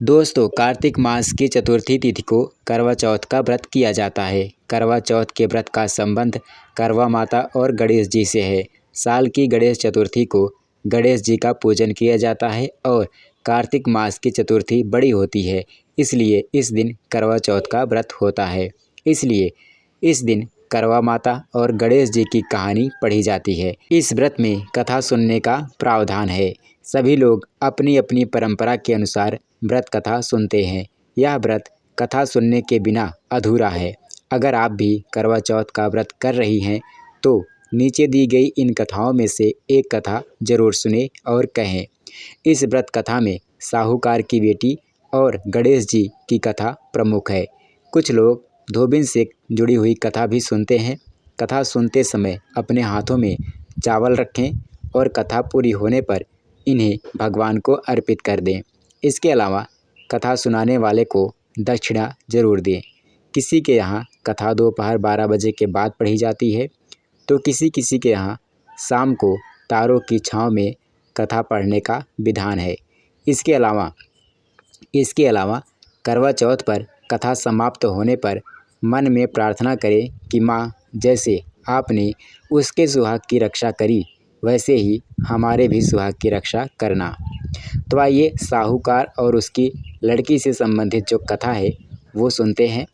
दोस्तों, कार्तिक मास की चतुर्थी तिथि को करवा चौथ का व्रत किया जाता है। करवा चौथ के व्रत का संबंध करवा माता और गणेश जी से है। साल की गणेश चतुर्थी को गणेश जी का पूजन किया जाता है और कार्तिक मास की चतुर्थी बड़ी होती है, इसलिए इस दिन करवा चौथ का व्रत होता है। इसलिए इस दिन करवा माता और गणेश जी की कहानी पढ़ी जाती है। इस व्रत में कथा सुनने का प्रावधान है। सभी लोग अपनी अपनी परंपरा के अनुसार व्रत कथा सुनते हैं। यह व्रत कथा सुनने के बिना अधूरा है। अगर आप भी करवा चौथ का व्रत कर रही हैं तो नीचे दी गई इन कथाओं में से एक कथा जरूर सुने और कहें। इस व्रत कथा में साहूकार की बेटी और गणेश जी की कथा प्रमुख है। कुछ लोग धोबिन से जुड़ी हुई कथा भी सुनते हैं। कथा सुनते समय अपने हाथों में चावल रखें और कथा पूरी होने पर इन्हें भगवान को अर्पित कर दें। इसके अलावा कथा सुनाने वाले को दक्षिणा जरूर दें। किसी के यहाँ कथा दोपहर 12 बजे के बाद पढ़ी जाती है तो किसी किसी के यहाँ शाम को तारों की छाँव में कथा पढ़ने का विधान है। इसके अलावा करवा चौथ पर कथा समाप्त होने पर मन में प्रार्थना करें कि माँ, जैसे आपने उसके सुहाग की रक्षा करी वैसे ही हमारे भी सुहाग की रक्षा करना। तो आइए साहूकार और उसकी लड़की से संबंधित जो कथा है वो सुनते हैं।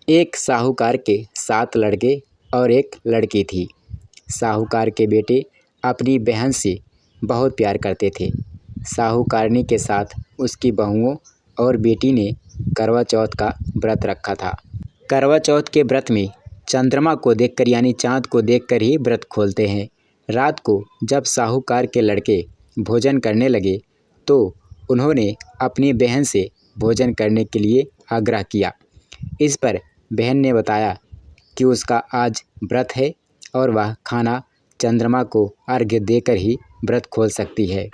एक साहूकार के 7 लड़के और एक लड़की थी। साहूकार के बेटे अपनी बहन से बहुत प्यार करते थे। साहूकारनी के साथ उसकी बहुओं और बेटी ने करवा चौथ का व्रत रखा था। करवा चौथ के व्रत में चंद्रमा को देखकर यानी चाँद को देखकर ही व्रत खोलते हैं। रात को जब साहूकार के लड़के भोजन करने लगे तो उन्होंने अपनी बहन से भोजन करने के लिए आग्रह किया। इस पर बहन ने बताया कि उसका आज व्रत है और वह खाना चंद्रमा को अर्घ्य देकर ही व्रत खोल सकती है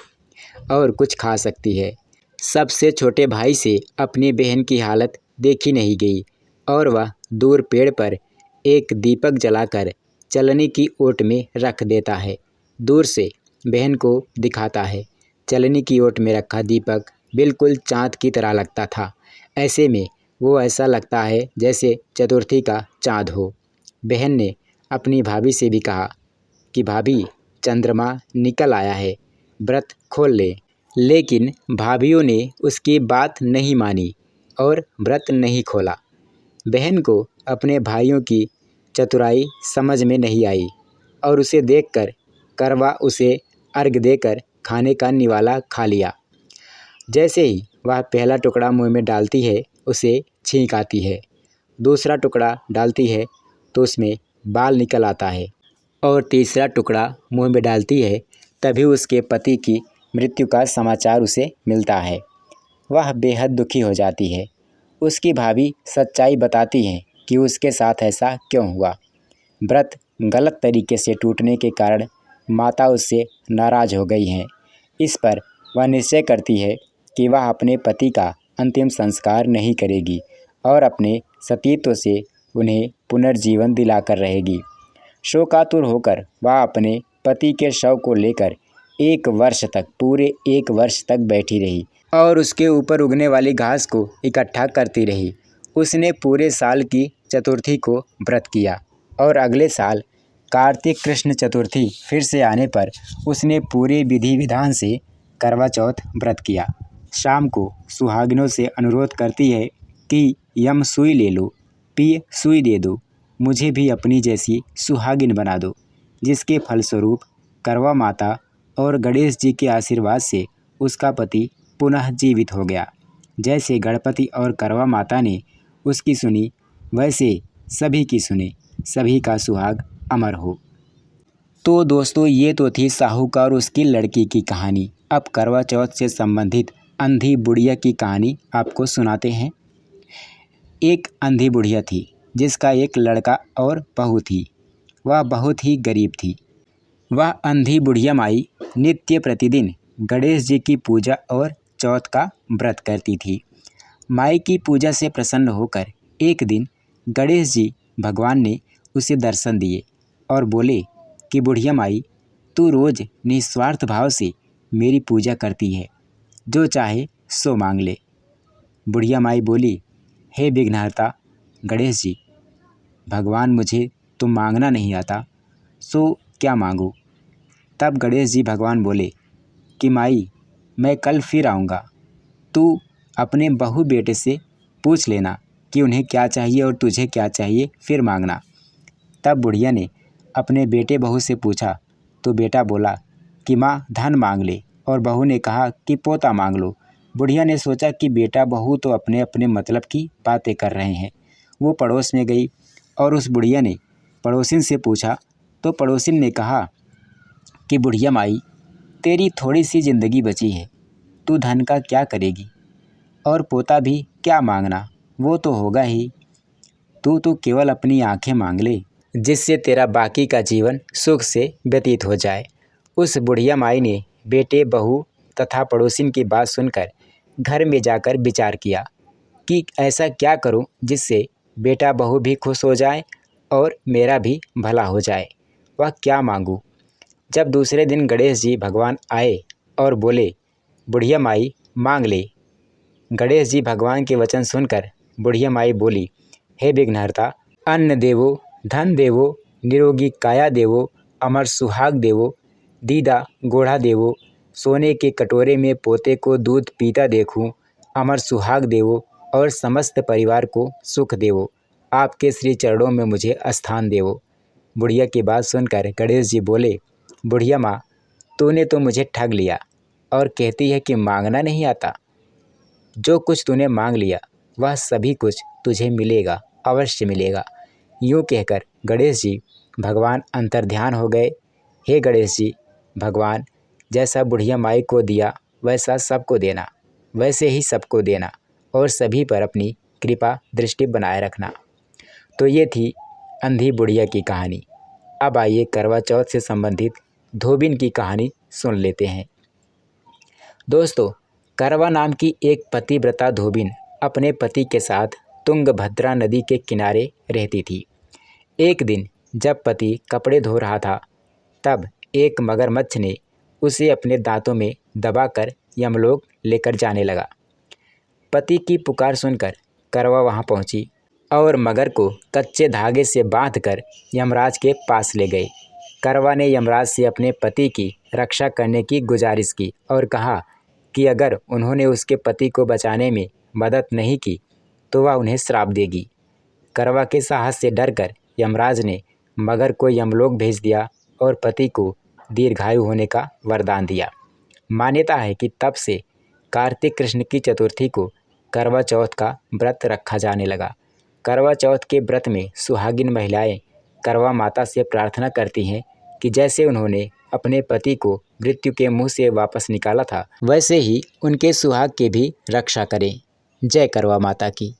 और कुछ खा सकती है। सबसे छोटे भाई से अपनी बहन की हालत देखी नहीं गई और वह दूर पेड़ पर एक दीपक जलाकर चलनी की ओट में रख देता है। दूर से बहन को दिखाता है। चलनी की ओट में रखा दीपक बिल्कुल चाँद की तरह लगता था। ऐसे में वो ऐसा लगता है जैसे चतुर्थी का चाँद हो। बहन ने अपनी भाभी से भी कहा कि भाभी, चंद्रमा निकल आया है, व्रत खोल ले। लेकिन भाभीयों ने उसकी बात नहीं मानी और व्रत नहीं खोला। बहन को अपने भाइयों की चतुराई समझ में नहीं आई और उसे देखकर करवा उसे अर्घ देकर खाने का निवाला खा लिया। जैसे ही वह पहला टुकड़ा मुंह में डालती है उसे छींक आती है। दूसरा टुकड़ा डालती है तो उसमें बाल निकल आता है और तीसरा टुकड़ा मुंह में डालती है तभी उसके पति की मृत्यु का समाचार उसे मिलता है। वह बेहद दुखी हो जाती है। उसकी भाभी सच्चाई बताती हैं कि उसके साथ ऐसा क्यों हुआ। व्रत गलत तरीके से टूटने के कारण माता उससे नाराज़ हो गई हैं। इस पर वह निश्चय करती है कि वह अपने पति का अंतिम संस्कार नहीं करेगी और अपने सतीत्व से उन्हें पुनर्जीवन दिलाकर रहेगी। शोकातुर होकर वह अपने पति के शव को लेकर पूरे 1 वर्ष तक बैठी रही और उसके ऊपर उगने वाली घास को इकट्ठा करती रही। उसने पूरे साल की चतुर्थी को व्रत किया और अगले साल कार्तिक कृष्ण चतुर्थी फिर से आने पर उसने पूरे विधि विधान से करवा चौथ व्रत किया। शाम को सुहागिनों से अनुरोध करती है कि यम सुई ले लो, पी सुई दे दो, मुझे भी अपनी जैसी सुहागिन बना दो। जिसके फलस्वरूप करवा माता और गणेश जी के आशीर्वाद से उसका पति पुनः जीवित हो गया। जैसे गणपति और करवा माता ने उसकी सुनी वैसे सभी की सुने, सभी का सुहाग अमर हो। तो दोस्तों, ये तो थी साहूकार और उसकी लड़की की कहानी। अब करवा चौथ से संबंधित अंधी बुढ़िया की कहानी आपको सुनाते हैं। एक अंधी बुढ़िया थी जिसका एक लड़का और बहू थी। वह बहुत ही गरीब थी। वह अंधी बुढ़िया माई नित्य प्रतिदिन गणेश जी की पूजा और चौथ का व्रत करती थी। माई की पूजा से प्रसन्न होकर एक दिन गणेश जी भगवान ने उसे दर्शन दिए और बोले कि बुढ़िया माई, तू रोज़ निस्वार्थ भाव से मेरी पूजा करती है, जो चाहे सो मांग ले। बुढ़िया माई बोली, हे विघ्नहर्ता गणेश जी, भगवान मुझे तो मांगना नहीं आता, सो क्या मांगूं? तब गणेश जी भगवान बोले कि माई, मैं कल फिर आऊँगा, तू अपने बहू बेटे से पूछ लेना कि उन्हें क्या चाहिए और तुझे क्या चाहिए, फिर मांगना। तब बुढ़िया ने अपने बेटे बहू से पूछा तो बेटा बोला कि माँ धन मांग ले, और बहू ने कहा कि पोता मांग लो। बुढ़िया ने सोचा कि बेटा बहू तो अपने अपने मतलब की बातें कर रहे हैं। वो पड़ोस में गई और उस बुढ़िया ने पड़ोसिन से पूछा तो पड़ोसिन ने कहा कि बुढ़िया माई, तेरी थोड़ी सी ज़िंदगी बची है, तू धन का क्या करेगी, और पोता भी क्या मांगना, वो तो होगा ही। तू तो केवल अपनी आंखें मांग ले, जिससे तेरा बाकी का जीवन सुख से व्यतीत हो जाए। उस बुढ़िया माई ने बेटे बहू तथा पड़ोसिन की बात सुनकर घर में जाकर विचार किया कि ऐसा क्या करूं जिससे बेटा बहू भी खुश हो जाए और मेरा भी भला हो जाए। वह क्या मांगूं? जब दूसरे दिन गणेश जी भगवान आए और बोले, बुढ़िया माई मांग ले। गणेश जी भगवान के वचन सुनकर बुढ़िया माई बोली, हे विघ्नहर्ता, अन्न देवो, धन देवो, निरोगी काया देवो, अमर सुहाग देवो, दीदा गोढ़ा देवो, सोने के कटोरे में पोते को दूध पीता देखूं, अमर सुहाग देवो और समस्त परिवार को सुख देवो, आपके श्री चरणों में मुझे स्थान देवो। बुढ़िया की बात सुनकर गणेश जी बोले, बुढ़िया माँ, तूने तो मुझे ठग लिया और कहती है कि मांगना नहीं आता। जो कुछ तूने मांग लिया वह सभी कुछ तुझे मिलेगा, अवश्य मिलेगा। यूँ कहकर गणेश जी भगवान अंतर्ध्यान हो गए। हे गणेश जी, भगवान जैसा बुढ़िया माई को दिया वैसा सबको देना, वैसे ही सबको देना और सभी पर अपनी कृपा दृष्टि बनाए रखना। तो ये थी अंधी बुढ़िया की कहानी। अब आइए करवा चौथ से संबंधित धोबिन की कहानी सुन लेते हैं। दोस्तों, करवा नाम की एक पतिव्रता धोबिन अपने पति के साथ तुंगभद्रा नदी के किनारे रहती थी। एक दिन जब पति कपड़े धो रहा था, तब एक मगरमच्छ ने उसे अपने दांतों में दबाकर यमलोक लेकर जाने लगा। पति की पुकार सुनकर करवा वहां पहुंची और मगर को कच्चे धागे से बांधकर यमराज के पास ले गए। करवा ने यमराज से अपने पति की रक्षा करने की गुजारिश की और कहा कि अगर उन्होंने उसके पति को बचाने में मदद नहीं की तो वह उन्हें श्राप देगी। करवा के साहस से डरकर यमराज ने मगर को यमलोक भेज दिया और पति को दीर्घायु होने का वरदान दिया। मान्यता है कि तब से कार्तिक कृष्ण की चतुर्थी को करवा चौथ का व्रत रखा जाने लगा। करवा चौथ के व्रत में सुहागिन महिलाएं करवा माता से प्रार्थना करती हैं कि जैसे उन्होंने अपने पति को मृत्यु के मुंह से वापस निकाला था, वैसे ही उनके सुहाग की भी रक्षा करें। जय करवा माता की।